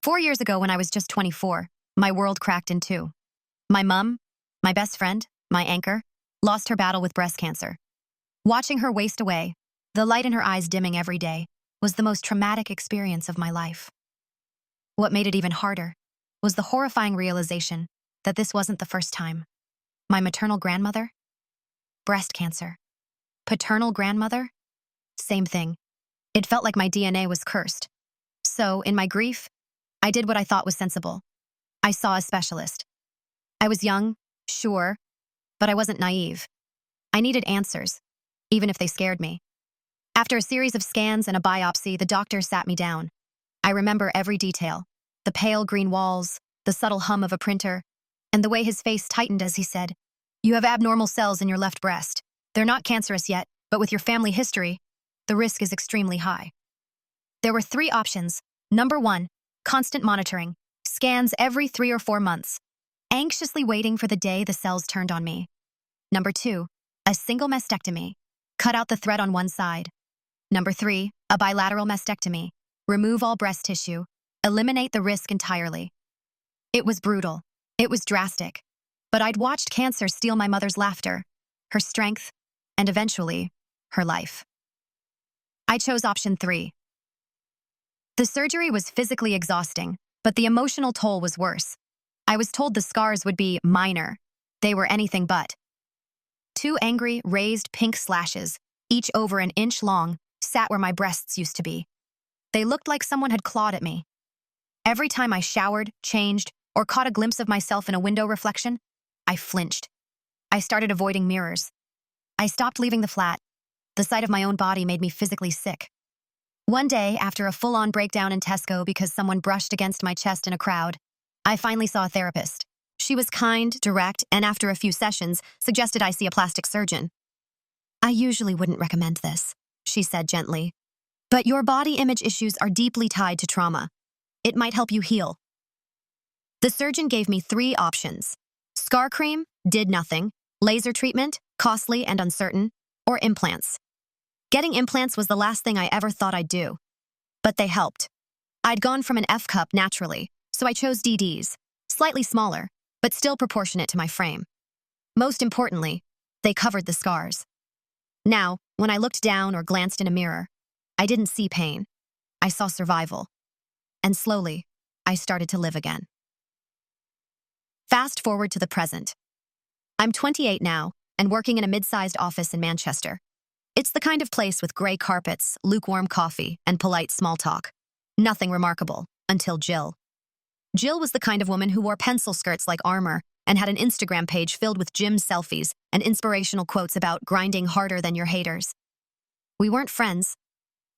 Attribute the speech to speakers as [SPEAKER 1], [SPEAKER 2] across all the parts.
[SPEAKER 1] 4 years ago, when I was just 24, my world cracked in two. My mom, my best friend, my anchor, lost her battle with breast cancer. Watching her waste away, the light in her eyes dimming every day, was the most traumatic experience of my life. What made it even harder was the horrifying realization that this wasn't the first time. My maternal grandmother? Breast cancer. Paternal grandmother? Same thing. It felt like my DNA was cursed. So, in my grief, I did what I thought was sensible. I saw a specialist. I was young, sure, but I wasn't naive. I needed answers, even if they scared me. After a series of scans and a biopsy, the doctor sat me down. I remember every detail: the pale green walls, the subtle hum of a printer, and the way his face tightened as he said, "You have abnormal cells in your left breast. They're not cancerous yet, but with your family history, the risk is extremely high." There were 3 options. Number 1, constant monitoring, scans every 3 or 4 months, anxiously waiting for the day the cells turned on me. Number 2, a single mastectomy, cut out the thread on one side. Number 3, a bilateral mastectomy, remove all breast tissue, eliminate the risk entirely. It was brutal. It was drastic. But I'd watched cancer steal my mother's laughter, her strength, and eventually, her life. I chose option 3. The surgery was physically exhausting, but the emotional toll was worse. I was told the scars would be minor. They were anything but. 2 angry, raised pink slashes, each over an inch long, sat where my breasts used to be. They looked like someone had clawed at me. Every time I showered, changed, or caught a glimpse of myself in a window reflection, I flinched. I started avoiding mirrors. I stopped leaving the flat. The sight of my own body made me physically sick. One day, after a full-on breakdown in Tesco because someone brushed against my chest in a crowd, I finally saw a therapist. She was kind, direct, and after a few sessions, suggested I see a plastic surgeon. "I usually wouldn't recommend this," she said gently, "but your body image issues are deeply tied to trauma. It might help you heal." The surgeon gave me 3 options. Scar cream, did nothing; laser treatment, costly and uncertain; or implants. Getting implants was the last thing I ever thought I'd do. But they helped. I'd gone from an F cup naturally, so I chose DDs, slightly smaller, but still proportionate to my frame. Most importantly, they covered the scars. Now, when I looked down or glanced in a mirror, I didn't see pain. I saw survival. And slowly, I started to live again. Fast forward to the present. I'm 28 now and working in a mid-sized office in Manchester. It's the kind of place with gray carpets, lukewarm coffee, and polite small talk. Nothing remarkable, until Jill. Jill was the kind of woman who wore pencil skirts like armor and had an Instagram page filled with gym selfies and inspirational quotes about grinding harder than your haters. We weren't friends,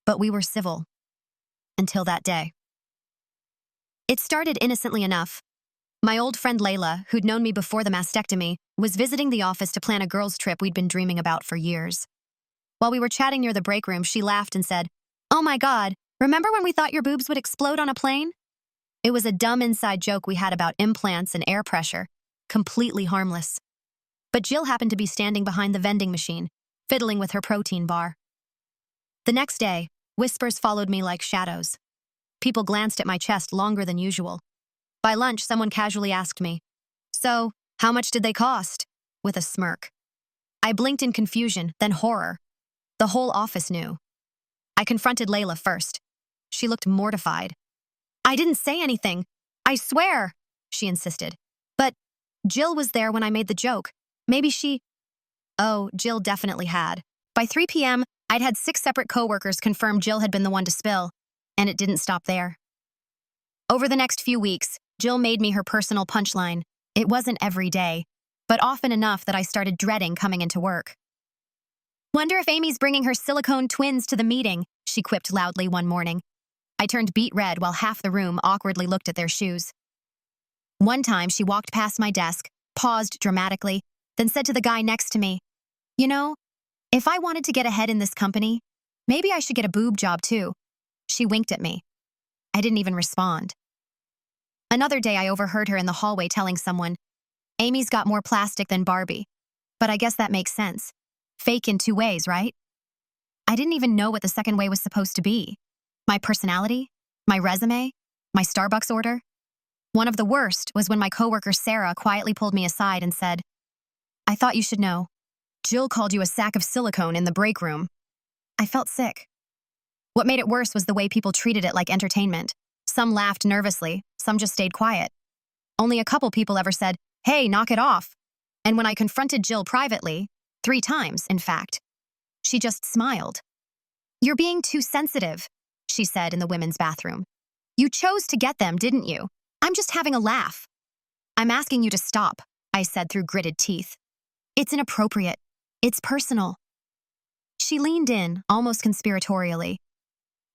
[SPEAKER 1] but we were civil. Until that day. It started innocently enough. My old friend Layla, who'd known me before the mastectomy, was visiting the office to plan a girls' trip we'd been dreaming about for years. While we were chatting near the break room, she laughed and said, "Oh my God, remember when we thought your boobs would explode on a plane?" It was a dumb inside joke we had about implants and air pressure, completely harmless. But Jill happened to be standing behind the vending machine, fiddling with her protein bar. The next day, whispers followed me like shadows. People glanced at my chest longer than usual. By lunch, someone casually asked me, "So, how much did they cost?" with a smirk. I blinked in confusion, then horror. The whole office knew. I confronted Layla first. She looked mortified. "I didn't say anything. I swear," she insisted. "But Jill was there when I made the joke. Maybe she—" Oh, Jill definitely had. By 3 p.m., I'd had 6 separate coworkers confirm Jill had been the one to spill, and it didn't stop there. Over the next few weeks, Jill made me her personal punchline. It wasn't every day, but often enough that I started dreading coming into work. "Wonder if Amy's bringing her silicone twins to the meeting," she quipped loudly one morning. I turned beet red while half the room awkwardly looked at their shoes. One time, she walked past my desk, paused dramatically, then said to the guy next to me, "You know, if I wanted to get ahead in this company, maybe I should get a boob job too." She winked at me. I didn't even respond. Another day, I overheard her in the hallway telling someone, "Amy's got more plastic than Barbie. But I guess that makes sense. Fake in 2 ways, right?" I didn't even know what the second way was supposed to be. My personality? My resume? My Starbucks order? One of the worst was when my coworker Sarah quietly pulled me aside and said, "I thought you should know. Jill called you a sack of silicone in the break room." I felt sick. What made it worse was the way people treated it like entertainment. Some laughed nervously, some just stayed quiet. Only a couple people ever said, "Hey, knock it off." And when I confronted Jill privately, 3 times, in fact, she just smiled. "You're being too sensitive," she said in the women's bathroom. "You chose to get them, didn't you? I'm just having a laugh." "I'm asking you to stop," I said through gritted teeth. "It's inappropriate. It's personal." She leaned in, almost conspiratorially.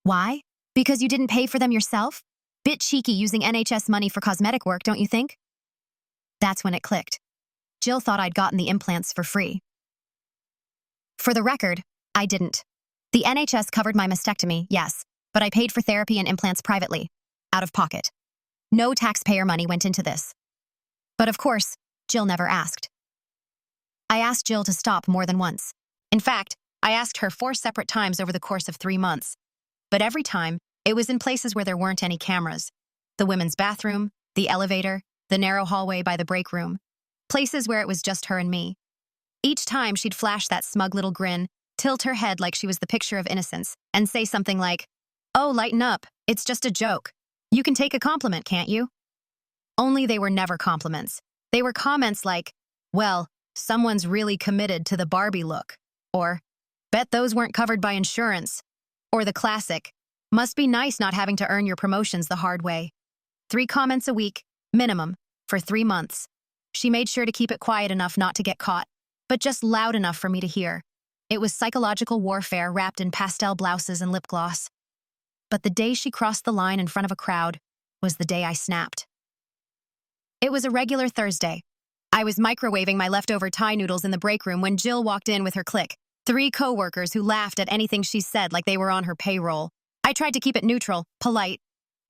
[SPEAKER 1] "Why? Because you didn't pay for them yourself? Bit cheeky using NHS money for cosmetic work, don't you think?" That's when it clicked. Jill thought I'd gotten the implants for free. For the record, I didn't. The NHS covered my mastectomy, yes, but I paid for therapy and implants privately, out of pocket. No taxpayer money went into this. But of course, Jill never asked. I asked Jill to stop more than once. In fact, I asked her 4 separate times over the course of 3 months. But every time, it was in places where there weren't any cameras. The women's bathroom, the elevator, the narrow hallway by the break room. Places where it was just her and me. Each time she'd flash that smug little grin, tilt her head like she was the picture of innocence, and say something like, "Oh, lighten up, it's just a joke. You can take a compliment, can't you?" Only they were never compliments. They were comments like, "Well, someone's really committed to the Barbie look," or, "Bet those weren't covered by insurance," or the classic, "Must be nice not having to earn your promotions the hard way." 3 comments a week, minimum, for 3 months. She made sure to keep it quiet enough not to get caught, but just loud enough for me to hear. It was psychological warfare wrapped in pastel blouses and lip gloss. But the day she crossed the line in front of a crowd was the day I snapped. It was a regular Thursday. I was microwaving my leftover Thai noodles in the break room when Jill walked in with her clique. 3 coworkers who laughed at anything she said like they were on her payroll. I tried to keep it neutral, polite.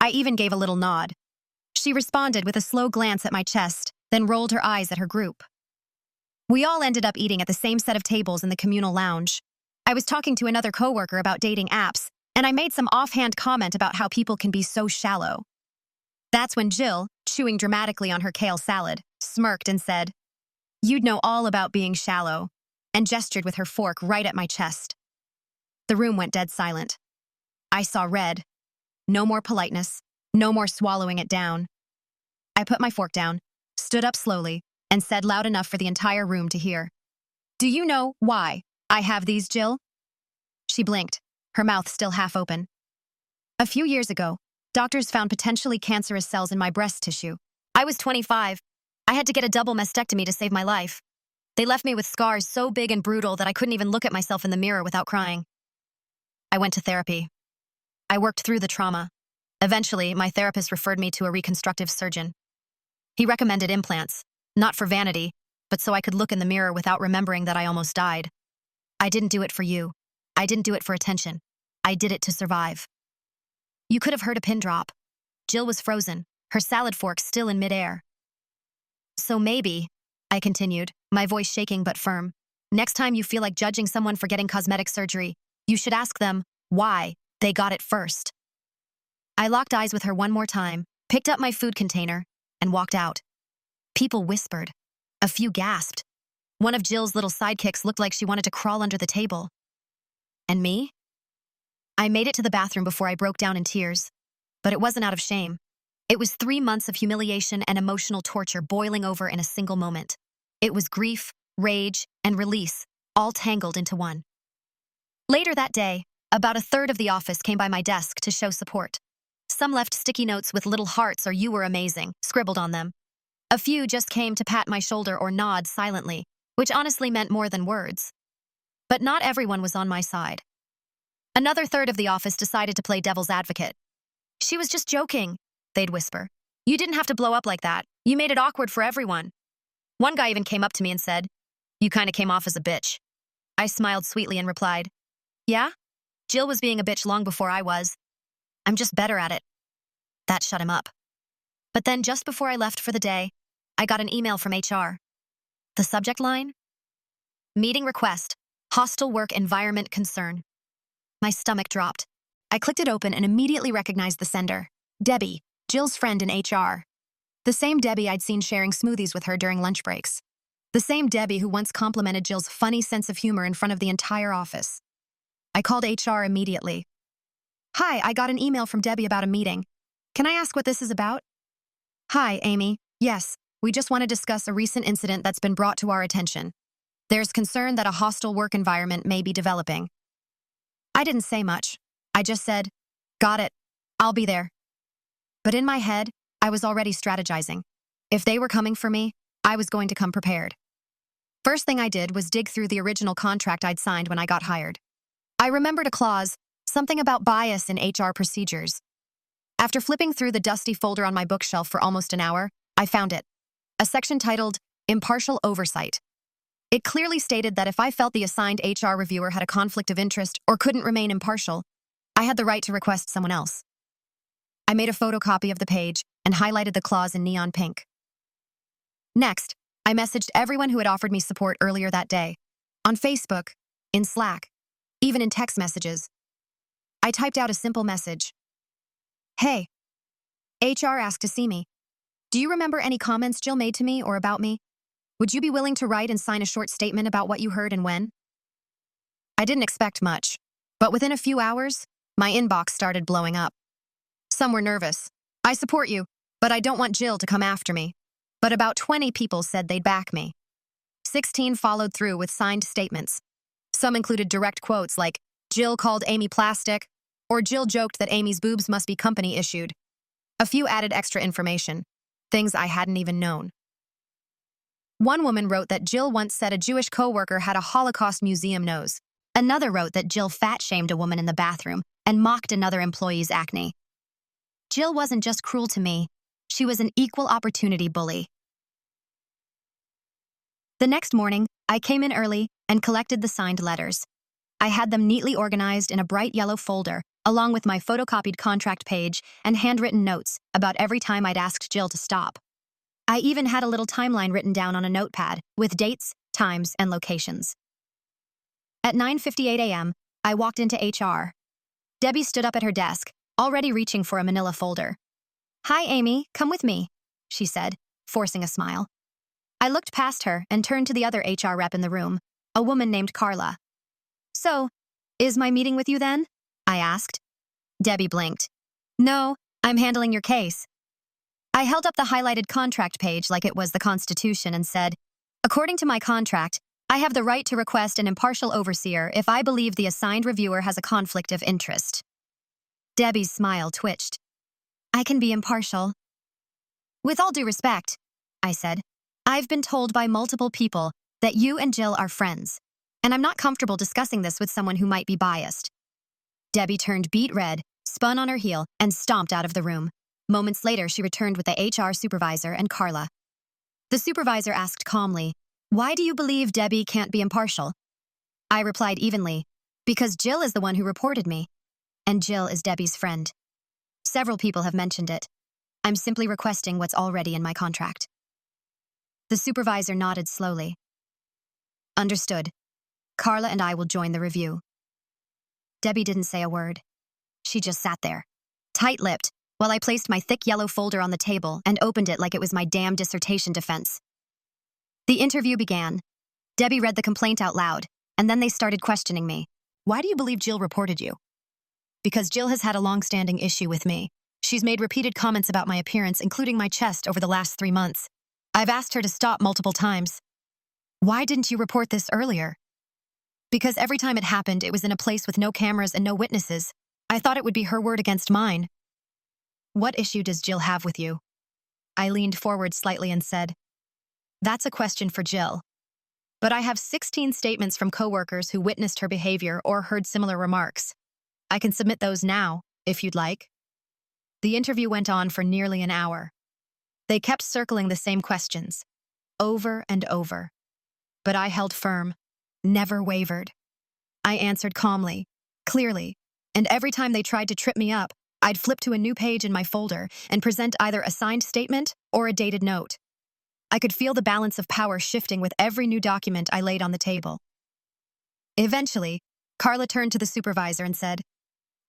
[SPEAKER 1] I even gave a little nod. She responded with a slow glance at my chest, then rolled her eyes at her group. We all ended up eating at the same set of tables in the communal lounge. I was talking to another coworker about dating apps, and I made some offhand comment about how people can be so shallow. That's when Jill, chewing dramatically on her kale salad, smirked and said, "You'd know all about being shallow," and gestured with her fork right at my chest. The room went dead silent. I saw red. No more politeness, no more swallowing it down. I put my fork down, stood up slowly, and said loud enough for the entire room to hear, "Do you know why I have these, Jill?" She blinked, her mouth still half open. "A few years ago, doctors found potentially cancerous cells in my breast tissue. I was 25. I had to get a double mastectomy to save my life. They left me with scars so big and brutal that I couldn't even look at myself in the mirror without crying. I went to therapy. I worked through the trauma. Eventually, my therapist referred me to a reconstructive surgeon. He recommended implants, not for vanity, but so I could look in the mirror without remembering that I almost died. I didn't do it for you. I didn't do it for attention. I did it to survive." You could have heard a pin drop. Jill was frozen, her salad fork still in midair. "So maybe," I continued, my voice shaking but firm, "next time you feel like judging someone for getting cosmetic surgery, you should ask them why they got it first." I locked eyes with her one more time, picked up my food container, and walked out. People whispered. A few gasped. One of Jill's little sidekicks looked like she wanted to crawl under the table. And me? I made it to the bathroom before I broke down in tears. But it wasn't out of shame. It was 3 months of humiliation and emotional torture boiling over in a single moment. It was grief, rage, and release, all tangled into one. Later that day, about a third of the office came by my desk to show support. Some left sticky notes with little hearts or "You were amazing" scribbled on them. A few just came to pat my shoulder or nod silently, which honestly meant more than words. But not everyone was on my side. Another third of the office decided to play devil's advocate. "She was just joking," they'd whisper. "You didn't have to blow up like that. You made it awkward for everyone." One guy even came up to me and said, "You kinda came off as a bitch." I smiled sweetly and replied, "Yeah? Jill was being a bitch long before I was. I'm just better at it." That shut him up. But then just before I left for the day, I got an email from HR. The subject line? "Meeting request. Hostile work environment concern." My stomach dropped. I clicked it open and immediately recognized the sender. Debbie, Jill's friend in HR. The same Debbie I'd seen sharing smoothies with her during lunch breaks. The same Debbie who once complimented Jill's funny sense of humor in front of the entire office. I called HR immediately. "Hi, I got an email from Debbie about a meeting. Can I ask what this is about?" "Hi, Amy. Yes, we just want to discuss a recent incident that's been brought to our attention. There's concern that a hostile work environment may be developing." I didn't say much. I just said, "Got it. I'll be there." But in my head, I was already strategizing. If they were coming for me, I was going to come prepared. First thing I did was dig through the original contract I'd signed when I got hired. I remembered a clause, something about bias in HR procedures. After flipping through the dusty folder on my bookshelf for almost an hour, I found it. A section titled, Impartial Oversight. It clearly stated that if I felt the assigned HR reviewer had a conflict of interest or couldn't remain impartial, I had the right to request someone else. I made a photocopy of the page and highlighted the clause in neon pink. Next, I messaged everyone who had offered me support earlier that day, on Facebook, in Slack, even in text messages. I typed out a simple message. "Hey, HR asked to see me. Do you remember any comments Jill made to me or about me? Would you be willing to write and sign a short statement about what you heard and when?" I didn't expect much, but within a few hours, my inbox started blowing up. Some were nervous. "I support you, but I don't want Jill to come after me." But about 20 people said they'd back me. 16 followed through with signed statements. Some included direct quotes like, "Jill called Amy plastic," or "Jill joked that Amy's boobs must be company issued." A few added extra information, things I hadn't even known. One woman wrote that Jill once said a Jewish coworker had a Holocaust museum nose. Another wrote that Jill fat-shamed a woman in the bathroom and mocked another employee's acne. Jill wasn't just cruel to me, she was an equal opportunity bully. The next morning, I came in early and collected the signed letters. I had them neatly organized in a bright yellow folder, along with my photocopied contract page and handwritten notes about every time I'd asked Jill to stop. I even had a little timeline written down on a notepad with dates, times, and locations. At 9:58 a.m., I walked into HR. Debbie stood up at her desk, already reaching for a manila folder. "Hi, Amy, come with me," she said, forcing a smile. I looked past her and turned to the other HR rep in the room, a woman named Carla. "So, is my meeting with you then?" I asked. Debbie blinked. "No, I'm handling your case." I held up the highlighted contract page like it was the Constitution and said, "According to my contract, I have the right to request an impartial overseer if I believe the assigned reviewer has a conflict of interest." Debbie's smile twitched. "I can be impartial." "With all due respect," I said, "I've been told by multiple people that you and Jill are friends, and I'm not comfortable discussing this with someone who might be biased." Debbie turned beet red, spun on her heel, and stomped out of the room. Moments later, she returned with the HR supervisor and Carla. The supervisor asked calmly, "Why do you believe Debbie can't be impartial?" I replied evenly, "Because Jill is the one who reported me, and Jill is Debbie's friend. Several people have mentioned it. I'm simply requesting what's already in my contract." The supervisor nodded slowly. "Understood. Carla and I will join the review." Debbie didn't say a word. She just sat there, tight-lipped, while I placed my thick yellow folder on the table and opened it like it was my damn dissertation defense. The interview began. Debbie read the complaint out loud, and then they started questioning me. "Why do you believe Jill reported you?" "Because Jill has had a long-standing issue with me. She's made repeated comments about my appearance, including my chest, over the last 3 months. I've asked her to stop multiple times." "Why didn't you report this earlier?" "Because every time it happened, it was in a place with no cameras and no witnesses. I thought it would be her word against mine." "What issue does Jill have with you?" I leaned forward slightly and said, "That's a question for Jill. But I have 16 statements from coworkers who witnessed her behavior or heard similar remarks. I can submit those now, if you'd like." The interview went on for nearly an hour. They kept circling the same questions, over and over. But I held firm, never wavered. I answered calmly, clearly, and every time they tried to trip me up, I'd flip to a new page in my folder and present either a signed statement or a dated note. I could feel the balance of power shifting with every new document I laid on the table. Eventually, Carla turned to the supervisor and said,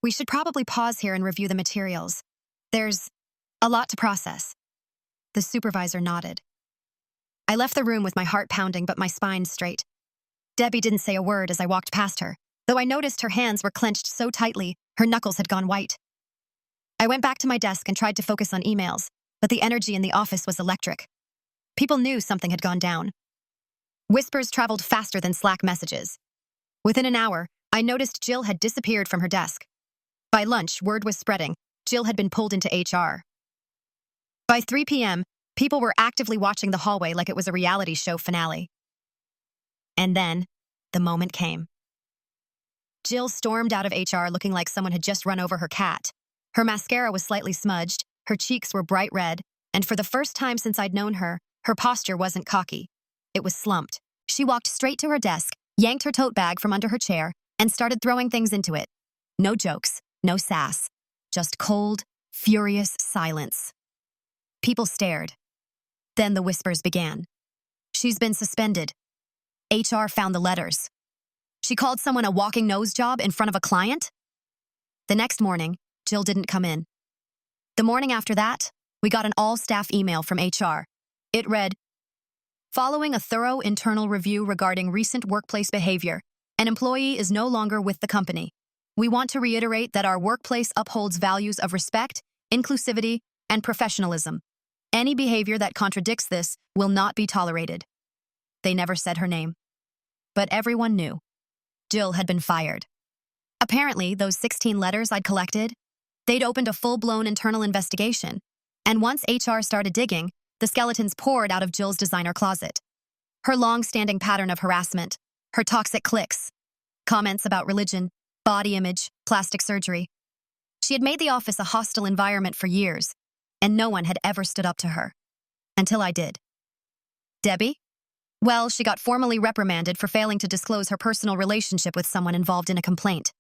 [SPEAKER 1] "We should probably pause here and review the materials. There's A lot to process. The supervisor nodded. I left the room with my heart pounding but my spine straight. Debbie didn't say a word as I walked past her, though I noticed her hands were clenched so tightly, her knuckles had gone white. I went back to my desk and tried to focus on emails, but the energy in the office was electric. People knew something had gone down. Whispers traveled faster than Slack messages. Within an hour, I noticed Jill had disappeared from her desk. By lunch, word was spreading. Jill had been pulled into HR. By 3 p.m., people were actively watching the hallway like it was a reality show finale. And then, the moment came. Jill stormed out of HR looking like someone had just run over her cat. Her mascara was slightly smudged, her cheeks were bright red, and for the first time since I'd known her, her posture wasn't cocky. It was slumped. She walked straight to her desk, yanked her tote bag from under her chair, and started throwing things into it. No jokes, no sass. Just cold, furious silence. People stared. Then the whispers began. She's been suspended. HR found the letters. She called someone a walking nose job in front of a client? The next morning, Jill didn't come in. The morning after that, we got an all-staff email from HR. It read, "Following a thorough internal review regarding recent workplace behavior, an employee is no longer with the company. We want to reiterate that our workplace upholds values of respect, inclusivity, and professionalism. Any behavior that contradicts this will not be tolerated." They never said her name. But everyone knew. Jill had been fired. Apparently, those 16 letters I'd collected, they'd opened a full-blown internal investigation. And once HR started digging, the skeletons poured out of Jill's designer closet. Her long-standing pattern of harassment, her toxic cliques, comments about religion, body image, plastic surgery. She had made the office a hostile environment for years, and no one had ever stood up to her. Until I did. Debbie? Well, she got formally reprimanded for failing to disclose her personal relationship with someone involved in a complaint.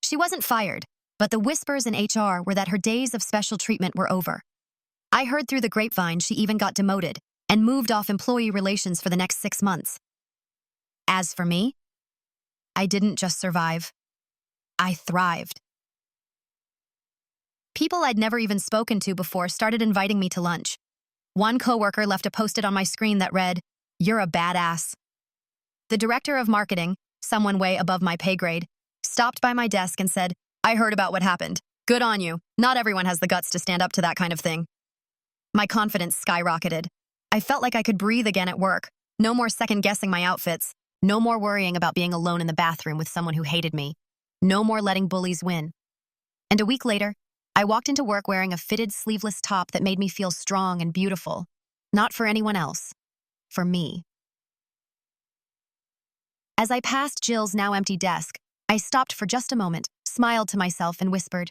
[SPEAKER 1] She wasn't fired, but the whispers in HR were that her days of special treatment were over. I heard through the grapevine she even got demoted and moved off employee relations for the next 6 months. As for me, I didn't just survive. I thrived. People I'd never even spoken to before started inviting me to lunch. One coworker left a post-it on my screen that read, "You're a badass." The director of marketing, someone way above my pay grade, stopped by my desk and said, "I heard about what happened. Good on you. Not everyone has the guts to stand up to that kind of thing." My confidence skyrocketed. I felt like I could breathe again at work. No more second-guessing my outfits. No more worrying about being alone in the bathroom with someone who hated me. No more letting bullies win. And a week later, I walked into work wearing a fitted sleeveless top that made me feel strong and beautiful. Not for anyone else. For me. As I passed Jill's now empty desk, I stopped for just a moment, smiled to myself, and whispered,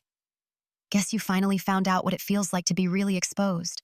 [SPEAKER 1] "Guess you finally found out what it feels like to be really exposed."